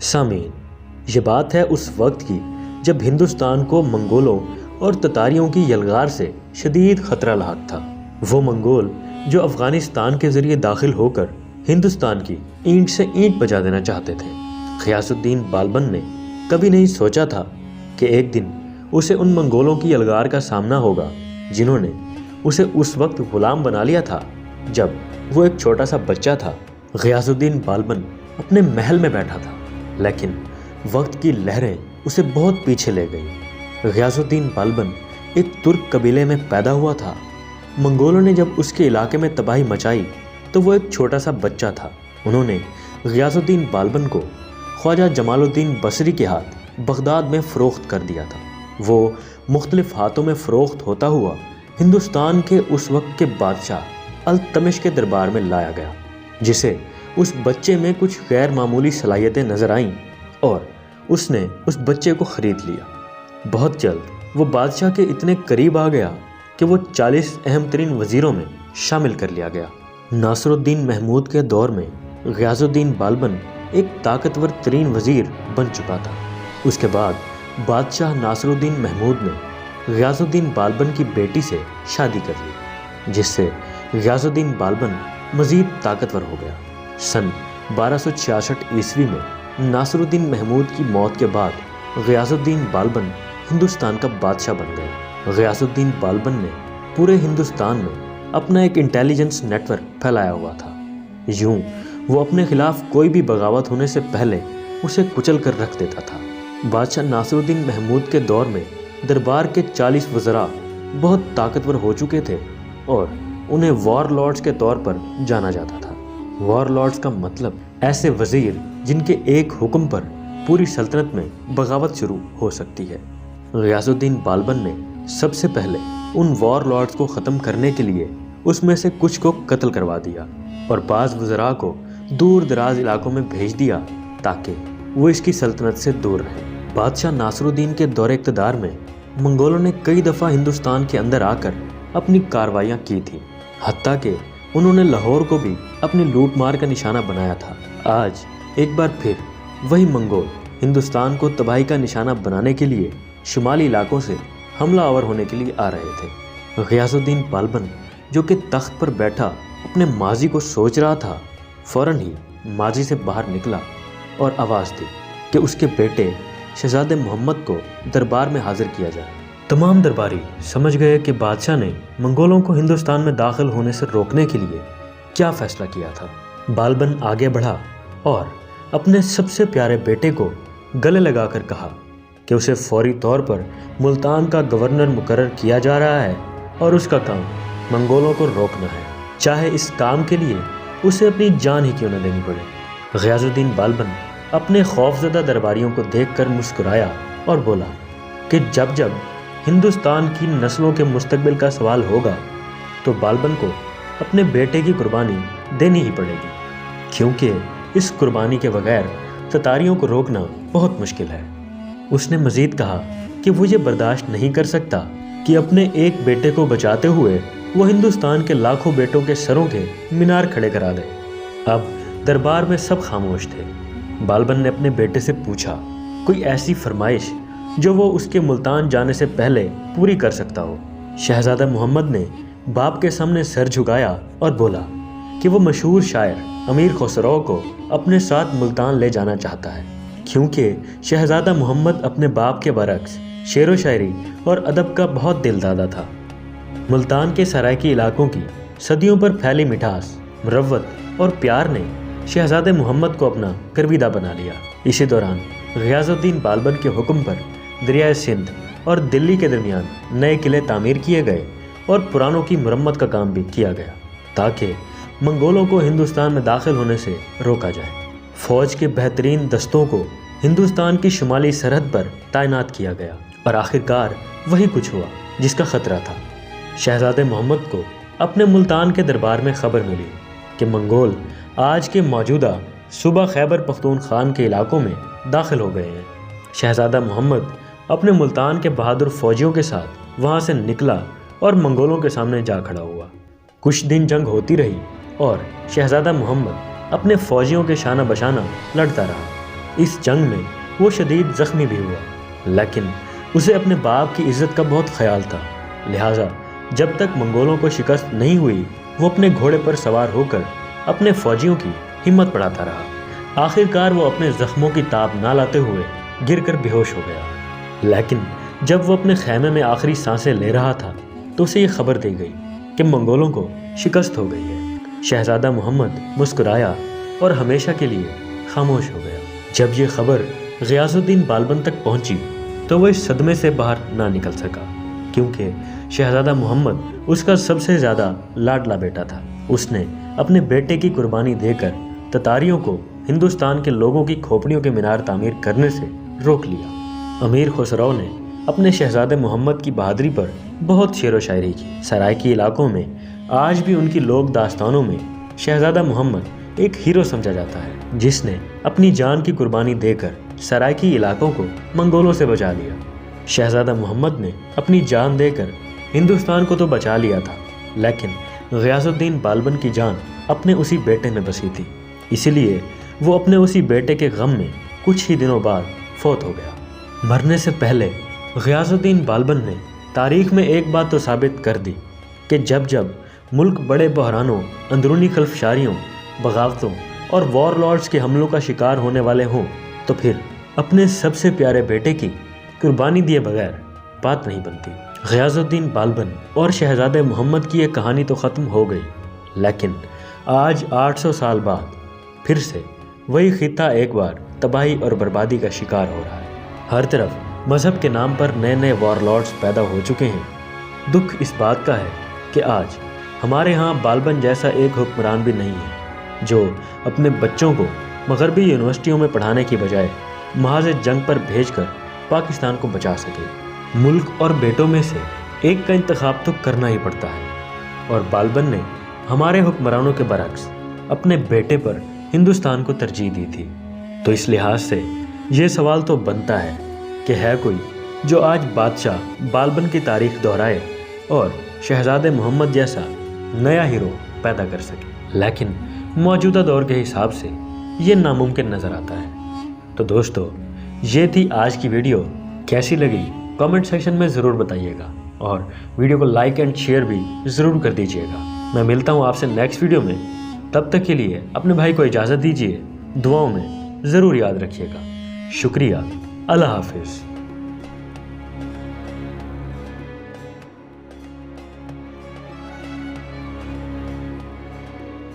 سامعین، یہ بات ہے اس وقت کی جب ہندوستان کو منگولوں اور تتاریوں کی یلغار سے شدید خطرہ لاحق تھا۔ وہ منگول جو افغانستان کے ذریعے داخل ہو کر ہندوستان کی اینٹ سے اینٹ بجا دینا چاہتے تھے۔ غیاث الدین بالبن نے کبھی نہیں سوچا تھا کہ ایک دن اسے ان منگولوں کی یلغار کا سامنا ہوگا جنہوں نے اسے اس وقت غلام بنا لیا تھا جب وہ ایک چھوٹا سا بچہ تھا۔ غیاث الدین بالبن اپنے محل میں بیٹھا تھا، لیکن وقت کی لہریں اسے بہت پیچھے لے گئیں۔ غیاث الدین بالبن ایک ترک قبیلے میں پیدا ہوا تھا۔ منگولوں نے جب اس کے علاقے میں تباہی مچائی تو وہ ایک چھوٹا سا بچہ تھا۔ انہوں نے غیاث الدین بالبن کو خواجہ جمال الدین بصری کے ہاتھ بغداد میں فروخت کر دیا تھا۔ وہ مختلف ہاتھوں میں فروخت ہوتا ہوا ہندوستان کے اس وقت کے بادشاہ التمش کے دربار میں لایا گیا، جسے اس بچے میں کچھ غیر معمولی صلاحیتیں نظر آئیں اور اس نے اس بچے کو خرید لیا۔ بہت جلد وہ بادشاہ کے اتنے قریب آ گیا کہ وہ 40 اہم ترین وزیروں میں شامل کر لیا گیا۔ ناصر الدین محمود کے دور میں غیاث الدین بالبن ایک طاقتور ترین وزیر بن چکا تھا۔ اس کے بعد بادشاہ ناصر الدین محمود نے غیاث الدین بالبن کی بیٹی سے شادی کر لی، جس سے غیاث الدین بالبن مزید طاقتور ہو گیا۔ سن 1266 عیسوی میں ناصر الدین محمود کی موت کے بعد غیاث الدین بالبن ہندوستان کا بادشاہ بن گیا۔ غیاث الدین بالبن نے پورے ہندوستان میں اپنا ایک انٹیلیجنس نیٹ ورک پھیلایا ہوا تھا۔ یوں وہ اپنے خلاف کوئی بھی بغاوت ہونے سے پہلے اسے کچل کر رکھ دیتا تھا۔ بادشاہ ناصر الدین محمود کے دور میں دربار کے 40 وزراء بہت طاقتور ہو چکے تھے اور انہیں وار لارڈز کے طور پر جانا جاتا تھا۔ وار لارڈز کا مطلب ایسے وزیر جن کے ایک حکم پر پوری سلطنت میں بغاوت شروع ہو سکتی ہے۔ غیاث الدین بالبن نے سب سے پہلے ان وار لارڈز کو ختم کرنے کے لیے اس میں سے کچھ کو قتل کروا دیا اور بعض وزراء کو دور دراز علاقوں میں بھیج دیا تاکہ وہ اس کی سلطنت سے دور رہیں۔ بادشاہ ناصر الدین کے دور اقتدار میں منگولوں نے کئی دفعہ ہندوستان کے اندر آ کر اپنی کاروائیاں کی تھیں، حتیٰ کہ انہوں نے لاہور کو بھی اپنی لوٹ مار کا نشانہ بنایا تھا۔ آج ایک بار پھر وہی منگول ہندوستان کو تباہی کا نشانہ بنانے کے لیے شمالی علاقوں سے حملہ آور ہونے کے لیے آ رہے تھے۔ غیاث الدین بالبن جو کہ تخت پر بیٹھا اپنے ماضی کو سوچ رہا تھا، فوراً ہی ماضی سے باہر نکلا اور آواز دی کہ اس کے بیٹے شہزادے محمد کو دربار میں حاضر کیا جائے۔ تمام درباری سمجھ گئے کہ بادشاہ نے منگولوں کو ہندوستان میں داخل ہونے سے روکنے کے لیے کیا فیصلہ کیا تھا۔ بالبن آگے بڑھا اور اپنے سب سے پیارے بیٹے کو گلے لگا کر کہا کہ اسے فوری طور پر ملتان کا گورنر مقرر کیا جا رہا ہے اور اس کا کام منگولوں کو روکنا ہے، چاہے اس کام کے لیے اسے اپنی جان ہی کیوں نہ دینی پڑے۔ غیاث الدین بالبن اپنے خوفزدہ درباریوں کو دیکھ کر مسکرایا اور بولا کہ جب جب ہندوستان کی نسلوں کے مستقبل کا سوال ہوگا تو بالبن کو اپنے بیٹے کی قربانی دینی ہی پڑے گی، کیونکہ اس قربانی کے بغیر تتاریوں کو روکنا بہت مشکل ہے۔ اس نے مزید کہا کہ وہ یہ برداشت نہیں کر سکتا کہ اپنے ایک بیٹے کو بچاتے ہوئے وہ ہندوستان کے لاکھوں بیٹوں کے سروں کے مینار کھڑے کرا دے۔ اب دربار میں سب خاموش تھے۔ بالبن نے اپنے بیٹے سے پوچھا کوئی ایسی فرمائش جو وہ اس کے ملتان جانے سے پہلے پوری کر سکتا ہو۔ شہزادہ محمد نے باپ کے سامنے سر جھکایا اور بولا کہ وہ مشہور شاعر امیر خسرو کو اپنے ساتھ ملتان لے جانا چاہتا ہے، کیونکہ شہزادہ محمد اپنے باپ کے برعکس شعر و شاعری اور ادب کا بہت دل دادا تھا۔ ملتان کے سرائکی علاقوں کی صدیوں پر پھیلی مٹھاس، مروت اور پیار نے شہزادے محمد کو اپنا گرویدہ بنا لیا۔ اسی دوران غیاث الدین بالبن کے حکم پر دریائے سندھ اور دلی کے درمیان نئے قلعے تعمیر کیے گئے اور پرانوں کی مرمت کا کام بھی کیا گیا تاکہ منگولوں کو ہندوستان میں داخل ہونے سے روکا جائے۔ فوج کے بہترین دستوں کو ہندوستان کی شمالی سرحد پر تعینات کیا گیا اور آخرکار وہی کچھ ہوا جس کا خطرہ تھا۔ شہزادے محمد کو اپنے ملتان کے دربار میں خبر ملی کہ منگول آج کے موجودہ صوبہ خیبر پختونخوا کے علاقوں میں داخل ہو گئے ہیں۔ شہزادہ محمد اپنے ملتان کے بہادر فوجیوں کے ساتھ وہاں سے نکلا اور منگولوں کے سامنے جا کھڑا ہوا۔ کچھ دن جنگ ہوتی رہی اور شہزادہ محمد اپنے فوجیوں کے شانہ بشانہ لڑتا رہا۔ اس جنگ میں وہ شدید زخمی بھی ہوا، لیکن اسے اپنے باپ کی عزت کا بہت خیال تھا، لہٰذا جب تک منگولوں کو شکست نہیں ہوئی وہ اپنے گھوڑے پر سوار ہو کر اپنے فوجیوں کی ہمت بڑھاتا رہا۔ آخر کار وہ اپنے زخموں کی تاب نہ لاتے ہوئے گر کر بے ہوش ہو گیا، لیکن جب وہ اپنے خیمے میں آخری سانسیں لے رہا تھا تو اسے یہ خبر دی گئی کہ منگولوں کو شکست ہو گئی ہے۔ شہزادہ محمد مسکرایا اور ہمیشہ کے لیے خاموش ہو گیا۔ جب یہ خبر غیاث الدین بالبن تک پہنچی تو وہ اس صدمے سے باہر نہ نکل سکا، کیونکہ شہزادہ محمد اس کا سب سے زیادہ لاڈلا بیٹا تھا۔ اس نے اپنے بیٹے کی قربانی دے کر تتاریوں کو ہندوستان کے لوگوں کی کھوپڑیوں کے مینار تعمیر کرنے سے روک لیا۔ امیر خسرو نے اپنے شہزادے محمد کی بہادری پر بہت شعر و شاعری کی۔ سرائکی علاقوں میں آج بھی ان کی لوک داستانوں میں شہزادہ محمد ایک ہیرو سمجھا جاتا ہے، جس نے اپنی جان کی قربانی دے کر سرائکی علاقوں کو منگولوں سے بچا لیا۔ شہزادہ محمد نے اپنی جان دے کر ہندوستان کو تو بچا لیا تھا، لیکن غیاث الدین بالبن کی جان اپنے اسی بیٹے میں بسی تھی، اسی لیے وہ اپنے اسی بیٹے کے غم میں کچھ ہی دنوں بعد فوت ہو گیا۔ مرنے سے پہلے غیاث الدین بالبن نے تاریخ میں ایک بات تو ثابت کر دی کہ جب جب ملک بڑے بحرانوں، اندرونی خلفشاریوں، بغاوتوں اور وار لارڈز کے حملوں کا شکار ہونے والے ہوں تو پھر اپنے سب سے پیارے بیٹے کی قربانی دیے بغیر بات نہیں بنتی۔ غیاث الدین بالبن اور شہزادے محمد کی یہ کہانی تو ختم ہو گئی، لیکن آج 800 سال بعد پھر سے وہی خطہ ایک بار تباہی اور بربادی کا شکار ہو رہا ہے۔ ہر طرف مذہب کے نام پر نئے نئے وار لارڈز پیدا ہو چکے ہیں۔ دکھ اس بات کا ہے کہ آج ہمارے ہاں بالبن جیسا ایک حکمران بھی نہیں ہے جو اپنے بچوں کو مغربی یونیورسٹیوں میں پڑھانے کی بجائے محاذ جنگ پر بھیج کر پاکستان کو بچا سکے۔ ملک اور بیٹوں میں سے ایک کا انتخاب تو کرنا ہی پڑتا ہے، اور بالبن نے ہمارے حکمرانوں کے برعکس اپنے بیٹے پر ہندوستان کو ترجیح دی تھی۔ تو اس لحاظ سے یہ سوال تو بنتا ہے کہ ہے کوئی جو آج بادشاہ بالبن کی تاریخ دہرائے اور شہزادے محمد جیسا نیا ہیرو پیدا کر سکے؟ لیکن موجودہ دور کے حساب سے یہ ناممکن نظر آتا ہے۔ تو دوستو، یہ تھی آج کی ویڈیو۔ کیسی لگی کامنٹ سیکشن میں ضرور بتائیے گا، اور ویڈیو کو لائک اینڈ شیئر بھی ضرور کر دیجیے گا۔ میں ملتا ہوں آپ سے نیکسٹ ویڈیو میں، تب تک کے لیے اپنے بھائی کو اجازت دیجیے۔ دعاؤں میں ضرور یاد رکھیے گا۔ شکریہ۔ اللہ حافظ۔